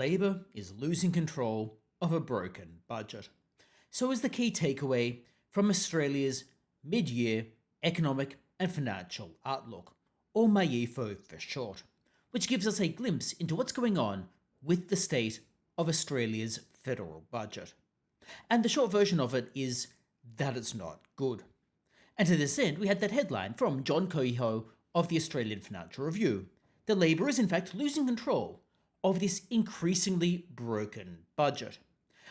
Labour is losing control of a broken budget. So is the key takeaway from Australia's mid-year economic and financial outlook, or MYEFO for short, which gives us a glimpse into what's going on with the state of Australia's federal budget. And the short version of it is that it's not good. And to this end, we had that headline from John Kehoe of the Australian Financial Review. The Labour is in fact losing control of this increasingly broken budget,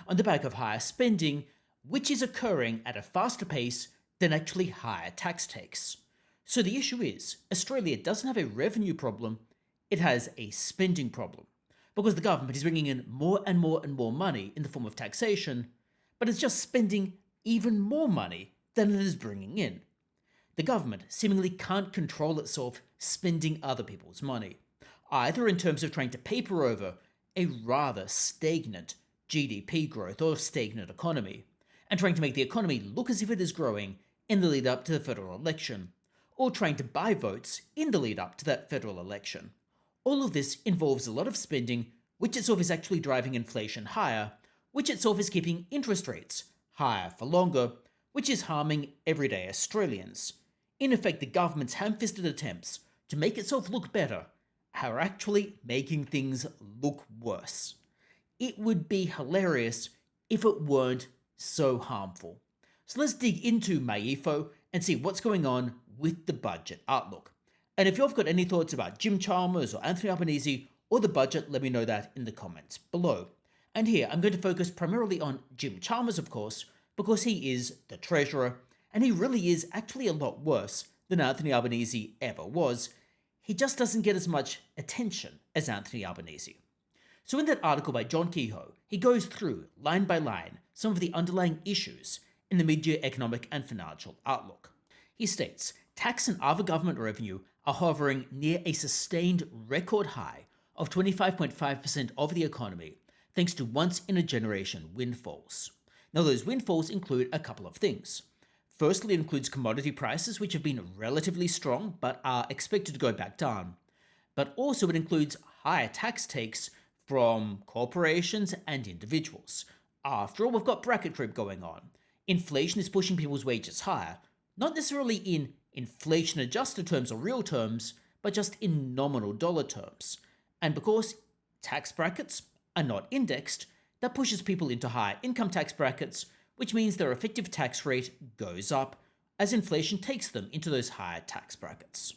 on the back of higher spending, which is occurring at a faster pace than actually higher tax takes. So the issue is, Australia doesn't have a revenue problem, it has a spending problem, because the government is bringing in more and more and more money in the form of taxation, but it's just spending even more money than it is bringing in. The government seemingly can't control itself spending other people's money, either in terms of trying to paper over a rather stagnant GDP growth or stagnant economy, and trying to make the economy look as if it is growing in the lead up to the federal election, or trying to buy votes in the lead up to that federal election. All of this involves a lot of spending, which itself is actually driving inflation higher, which itself is keeping interest rates higher for longer, which is harming everyday Australians. In effect, the government's ham-fisted attempts to make itself look better are actually making things look worse. It would be hilarious if it weren't so harmful. So let's dig into MYEFO and see what's going on with the budget outlook. And if you've got any thoughts about Jim Chalmers or Anthony Albanese or the budget, let me know that in the comments below. And here I'm going to focus primarily on Jim Chalmers, of course, because he is the Treasurer, and he really is actually a lot worse than Anthony Albanese ever was. He just doesn't get as much attention as Anthony Albanese. So in that article by John Kehoe, he goes through, line by line, some of the underlying issues in the mid-year economic and financial outlook. He states, tax and other government revenue are hovering near a sustained record high of 25.5% of the economy, thanks to once-in-a-generation windfalls. Now, those windfalls include a couple of things. Firstly, it includes commodity prices, which have been relatively strong but are expected to go back down. But also it includes higher tax takes from corporations and individuals. After all, we've got bracket creep going on. Inflation is pushing people's wages higher, not necessarily in inflation-adjusted terms or real terms, but just in nominal dollar terms. And because tax brackets are not indexed, that pushes people into higher income tax brackets, which means their effective tax rate goes up as inflation takes them into those higher tax brackets.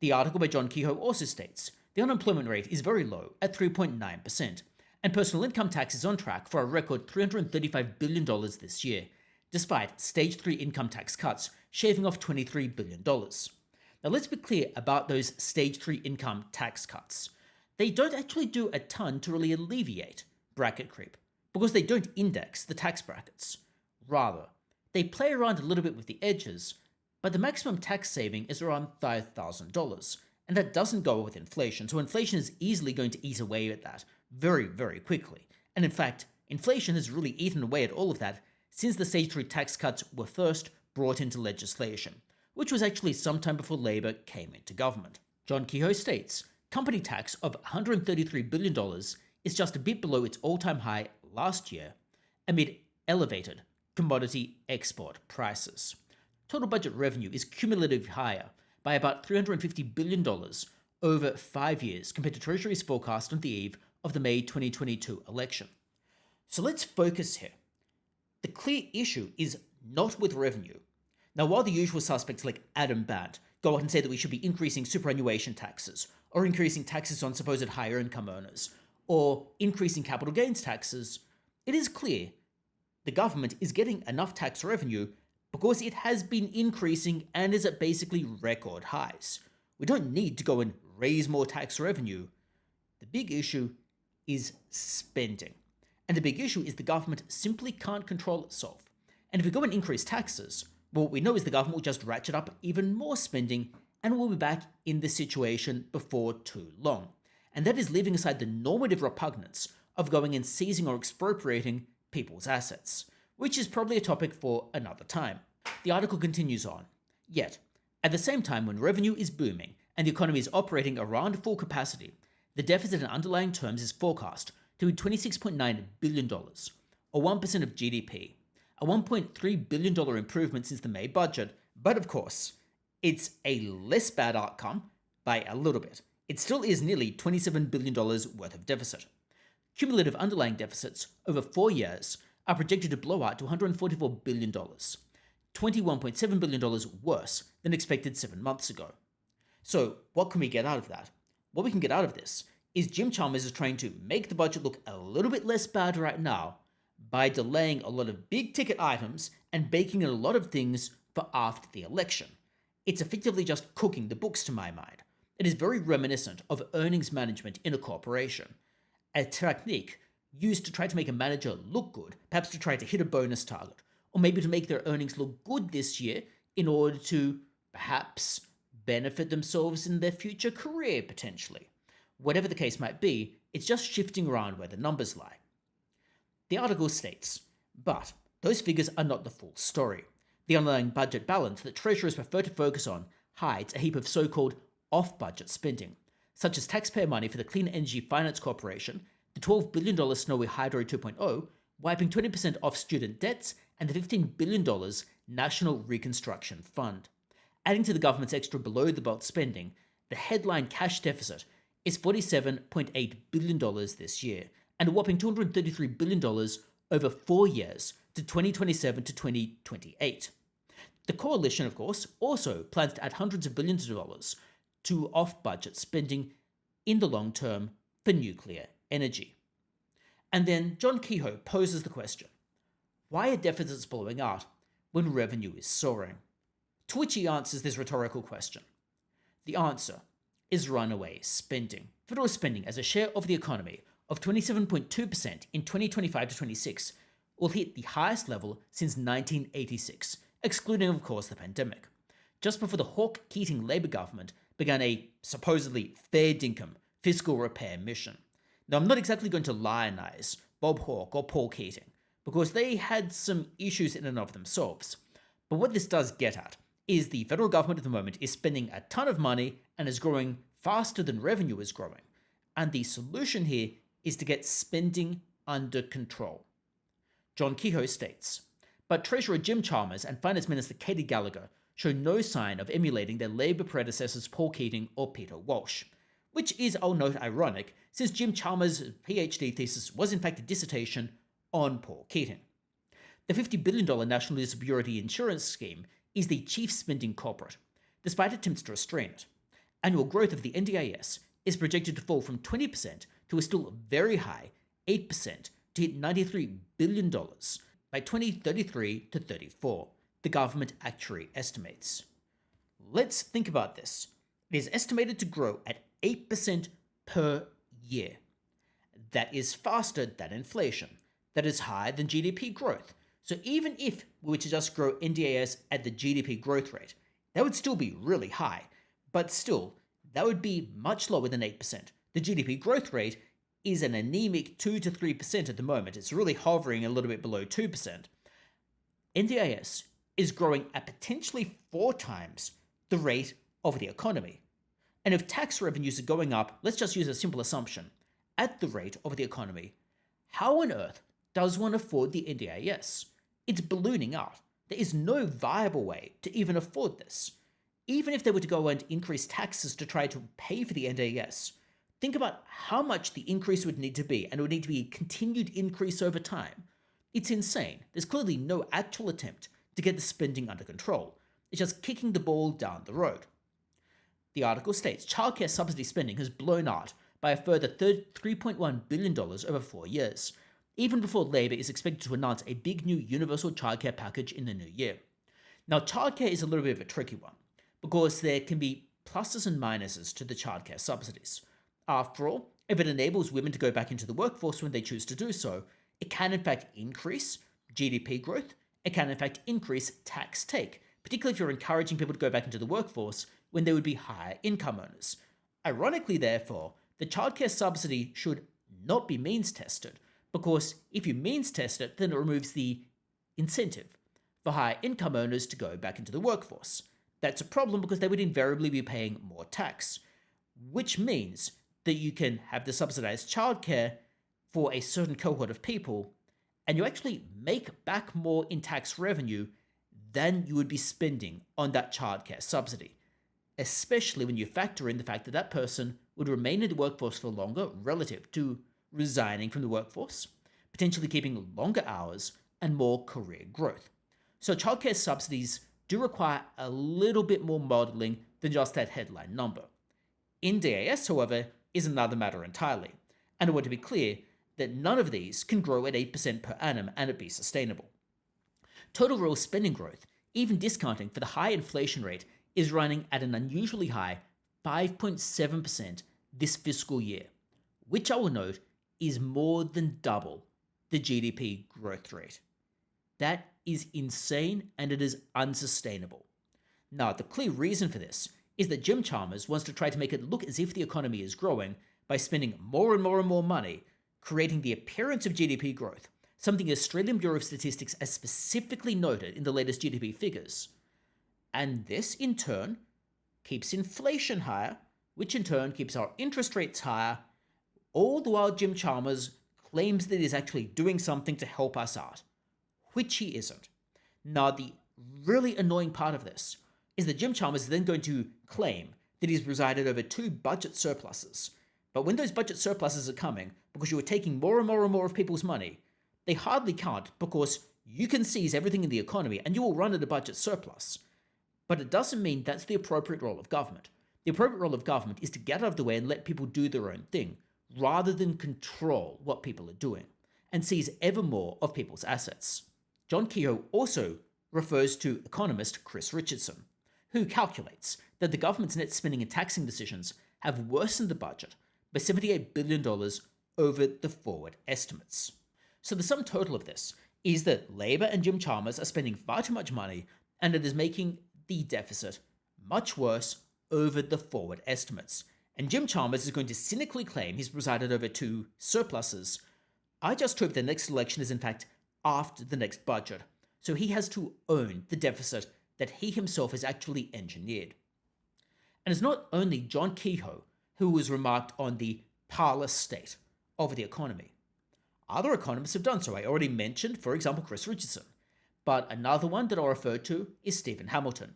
The article by John Kehoe also states, the unemployment rate is very low at 3.9%, and personal income tax is on track for a record $335 billion this year, despite Stage 3 income tax cuts shaving off $23 billion. Now let's be clear about those Stage 3 income tax cuts. They don't actually do a ton to really alleviate bracket creep, because they don't index the tax brackets. Rather, they play around a little bit with the edges, but the maximum tax saving is around $5,000, and that doesn't go with inflation, so inflation is easily going to eat away at that very, very quickly. And in fact, inflation has really eaten away at all of that since the Stage 3 tax cuts were first brought into legislation, which was actually sometime before Labour came into government. John Kehoe states, company tax of $133 billion is just a bit below its all-time high last year amid elevated commodity export prices. Total budget revenue is cumulatively higher by about $350 billion over 5 years compared to Treasury's forecast on the eve of the May 2022 election. So let's focus here. The clear issue is not with revenue. Now, while the usual suspects like Adam Bant go out and say that we should be increasing superannuation taxes, or increasing taxes on supposed higher income earners, or increasing capital gains taxes, it is clear the government is getting enough tax revenue because it has been increasing and is at basically record highs. We don't need to go and raise more tax revenue. The big issue is spending. And the big issue is the government simply can't control itself. And if we go and increase taxes, well, what we know is the government will just ratchet up even more spending and we'll be back in this situation before too long. And that is leaving aside the normative repugnance of going and seizing or expropriating people's assets, which is probably a topic for another time. The article continues on. Yet, at the same time when revenue is booming and the economy is operating around full capacity, the deficit in underlying terms is forecast to be $26.9 billion, or 1% of GDP, a $1.3 billion improvement since the May budget, but of course, it's a less bad outcome by a little bit. It still is nearly $27 billion worth of deficit. Cumulative underlying deficits over 4 years are projected to blow out to $144 billion, $21.7 billion worse than expected 7 months ago. So what can we get out of that? What we can get out of this is Jim Chalmers is trying to make the budget look a little bit less bad right now by delaying a lot of big ticket items and baking in a lot of things for after the election. It's effectively just cooking the books to my mind. It is very reminiscent of earnings management in a corporation, a technique used to try to make a manager look good, perhaps to try to hit a bonus target, or maybe to make their earnings look good this year in order to perhaps benefit themselves in their future career potentially. Whatever the case might be, it's just shifting around where the numbers lie. The article states, but those figures are not the full story. The underlying budget balance that treasurers prefer to focus on hides a heap of so-called off-budget spending, such as taxpayer money for the Clean Energy Finance Corporation, the $12 billion Snowy Hydro 2.0, wiping 20% off student debts, and the $15 billion National Reconstruction Fund. Adding to the government's extra below-the-belt spending, the headline cash deficit is $47.8 billion this year, and a whopping $233 billion over 4 years to 2027 to 2028. The coalition, of course, also plans to add hundreds of billions of dollars to off-budget spending in the long term for nuclear energy. And then John Kehoe poses the question, why are deficits blowing out when revenue is soaring? To which he answers this rhetorical question. The answer is runaway spending. Federal spending as a share of the economy of 27.2% in 2025 to 26 will hit the highest level since 1986, excluding, of course, the pandemic, just before the Hawke-Keating Labour government began a supposedly fair dinkum fiscal repair mission. Now, I'm not exactly going to lionize Bob Hawke or Paul Keating, because they had some issues in and of themselves. But what this does get at is the federal government at the moment is spending a ton of money and is growing faster than revenue is growing. And the solution here is to get spending under control. John Kehoe states, but Treasurer Jim Chalmers and Finance Minister Katie Gallagher show no sign of emulating their Labour predecessors Paul Keating or Peter Walsh, which is, I'll note, ironic, since Jim Chalmers' PhD thesis was in fact a dissertation on Paul Keating. The $50 billion National Disability Insurance Scheme is the chief spending culprit, despite attempts to restrain it. Annual growth of the NDIS is projected to fall from 20% to a still very high 8% to hit $93 billion by 2033 to 34, the government actuary estimates. Let's think about this. It is estimated to grow at 8% per year. That is faster than inflation. That is higher than GDP growth. So even if we were to just grow NDIS at the GDP growth rate, that would still be really high. But still, that would be much lower than 8%. The GDP growth rate is an anemic 2 to 3% at the moment. It's really hovering a little bit below 2%. NDIS is growing at potentially 4 times the rate of the economy. And if tax revenues are going up, let's just use a simple assumption, at the rate of the economy, how on earth does one afford the NDIS? It's ballooning out. There is no viable way to even afford this. Even if they were to go and increase taxes to try to pay for the NDIS, think about how much the increase would need to be, and it would need to be a continued increase over time. It's insane. There's clearly no actual attempt to get the spending under control. It's just kicking the ball down the road. The article states childcare subsidy spending has blown out by a further $3.1 billion over 4 years, even before Labour is expected to announce a big new universal childcare package in the new year. Now, childcare is a little bit of a tricky one, because there can be pluses and minuses to the childcare subsidies. After all, if it enables women to go back into the workforce when they choose to do so, it can in fact increase GDP growth, it can in fact increase tax take, particularly if you're encouraging people to go back into the workforce when they would be higher income earners. Ironically, therefore, the childcare subsidy should not be means tested, because if you means test it, then it removes the incentive for higher income earners to go back into the workforce. That's a problem because they would invariably be paying more tax, which means that you can have the subsidized childcare for a certain cohort of people, and you actually make back more in tax revenue than you would be spending on that childcare subsidy, especially when you factor in the fact that that person would remain in the workforce for longer relative to resigning from the workforce, potentially keeping longer hours and more career growth. So childcare subsidies do require a little bit more modeling than just that headline number. NDIS, however, is another matter entirely, and I want to be clear that none of these can grow at 8% per annum and it be sustainable. Total real spending growth, even discounting for the high inflation rate, is running at an unusually high 5.7% this fiscal year, which I will note is more than double the GDP growth rate. That is insane and it is unsustainable. Now, the clear reason for this is that Jim Chalmers wants to try to make it look as if the economy is growing by spending more and more and more money, creating the appearance of GDP growth, something the Australian Bureau of Statistics has specifically noted in the latest GDP figures. And this, in turn, keeps inflation higher, which in turn keeps our interest rates higher, all the while Jim Chalmers claims that he's actually doing something to help us out, which he isn't. Now, the really annoying part of this is that Jim Chalmers is then going to claim that he's presided over 2 budget surpluses. But when those budget surpluses are coming, because you are taking more and more and more of people's money, they hardly count because you can seize everything in the economy and you will run at a budget surplus. But it doesn't mean that's the appropriate role of government. The appropriate role of government is to get out of the way and let people do their own thing, rather than control what people are doing, and seize ever more of people's assets. John Kehoe also refers to economist Chris Richardson, who calculates that the government's net spending and taxing decisions have worsened the budget by $78 billion over the forward estimates. So the sum total of this is that Labour and Jim Chalmers are spending far too much money, and it is making the deficit much worse over the forward estimates. And Jim Chalmers is going to cynically claim he's presided over 2 surpluses. I just hope the next election is in fact after the next budget, so he has to own the deficit that he himself has actually engineered. And it's not only John Kehoe who has remarked on the parlous state of the economy. Other economists have done so. I already mentioned, for example, Chris Richardson. But another one that I'll refer to is Stephen Hamilton.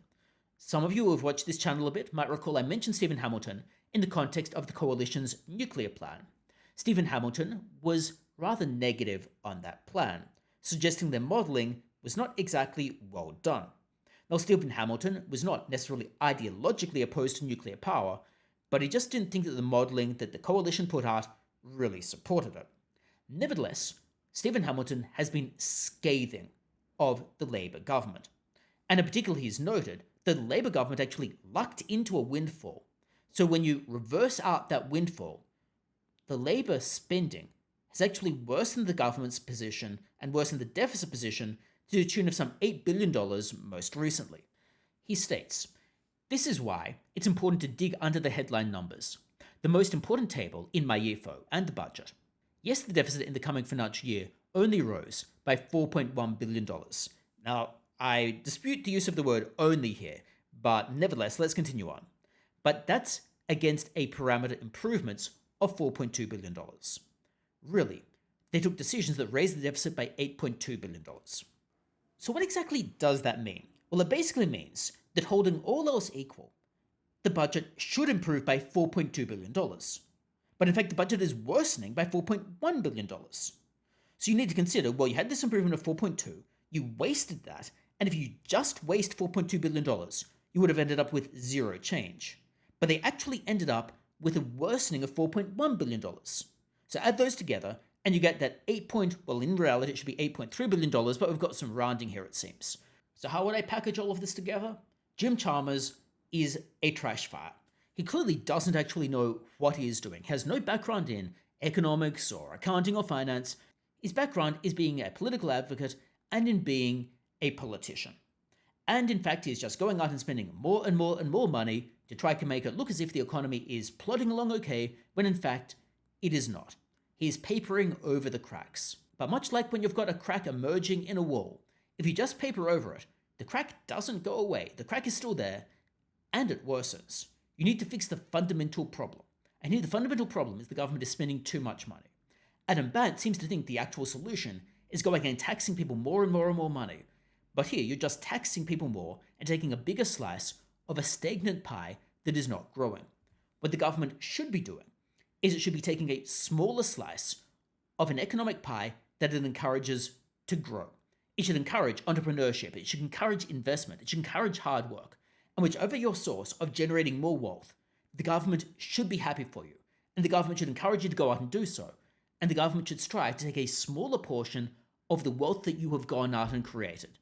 Some of you who have watched this channel a bit might recall I mentioned Stephen Hamilton in the context of the coalition's nuclear plan. Stephen Hamilton was rather negative on that plan, suggesting their modelling was not exactly well done. Now, Stephen Hamilton was not necessarily ideologically opposed to nuclear power, but he just didn't think that the modelling that the coalition put out really supported it. Nevertheless, Stephen Hamilton has been scathing of the Labour government, and in particular he's noted that the Labour government actually lucked into a windfall. So when you reverse out that windfall, the Labour spending has actually worsened the government's position and worsened the deficit position to the tune of some $8 billion most recently. He states, "This is why it's important to dig under the headline numbers, the most important table in MYEFO and the budget. Yes, the deficit in the coming financial year only rose by $4.1 billion. Now, I dispute the use of the word only here, but nevertheless, let's continue on. But that's against a parameter improvements of $4.2 billion. Really, they took decisions that raised the deficit by $8.2 billion. So what exactly does that mean? Well, it basically means that holding all else equal, the budget should improve by $4.2 billion. But in fact, the budget is worsening by $4.1 billion. So you need to consider, well, you had this improvement of 4.2, you wasted that, and if you just waste $4.2 billion, you would have ended up with zero change. But they actually ended up with a worsening of $4.1 billion. So add those together, and you get that well, in reality, it should be $8.3 billion, but we've got some rounding here, it seems. So how would I package all of this together? Jim Chalmers is a trash fire. He clearly doesn't actually know what he is doing, has no background in economics or accounting or finance. His background is being a political advocate and in being a politician. And in fact, he's just going out and spending more and more and more money to try to make it look as if the economy is plodding along okay, when in fact, it is not. He is papering over the cracks. But much like when you've got a crack emerging in a wall, if you just paper over it, the crack doesn't go away. The crack is still there, and it worsens. You need to fix the fundamental problem. And here the fundamental problem is the government is spending too much money. Adam Bant seems to think the actual solution is going and taxing people more and more and more money. But here you're just taxing people more and taking a bigger slice of a stagnant pie that is not growing. What the government should be doing is it should be taking a smaller slice of an economic pie that it encourages to grow. It should encourage entrepreneurship, it should encourage investment, it should encourage hard work, and whichever your source of generating more wealth, the government should be happy for you, and the government should encourage you to go out and do so, and the government should strive to take a smaller portion of the wealth that you have gone out and created.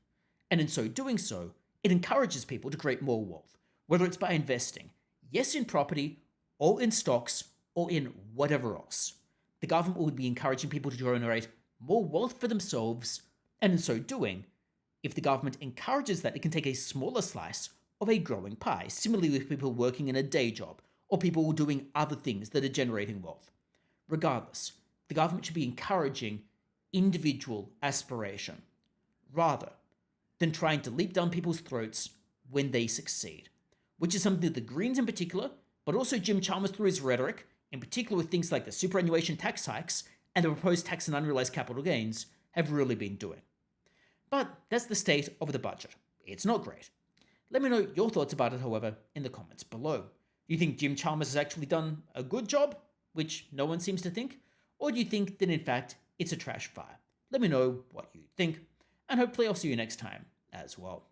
And in so doing so, it encourages people to create more wealth, whether it's by investing, yes, in property, or in stocks, or in whatever else. The government would be encouraging people to generate more wealth for themselves, and in so doing, if the government encourages that, it can take a smaller slice of a growing pie, similarly with people working in a day job, or people doing other things that are generating wealth. Regardless, the government should be encouraging individual aspiration, rather than trying to leap down people's throats when they succeed, which is something that the Greens in particular, but also Jim Chalmers through his rhetoric, in particular with things like the superannuation tax hikes and the proposed tax on unrealized capital gains, have really been doing. But that's the state of the budget. It's not great. Let me know your thoughts about it, however, in the comments below. Do you think Jim Chalmers has actually done a good job, which no one seems to think? Or do you think that in fact it's a trash fire? Let me know what you think, and hopefully I'll see you next time as well.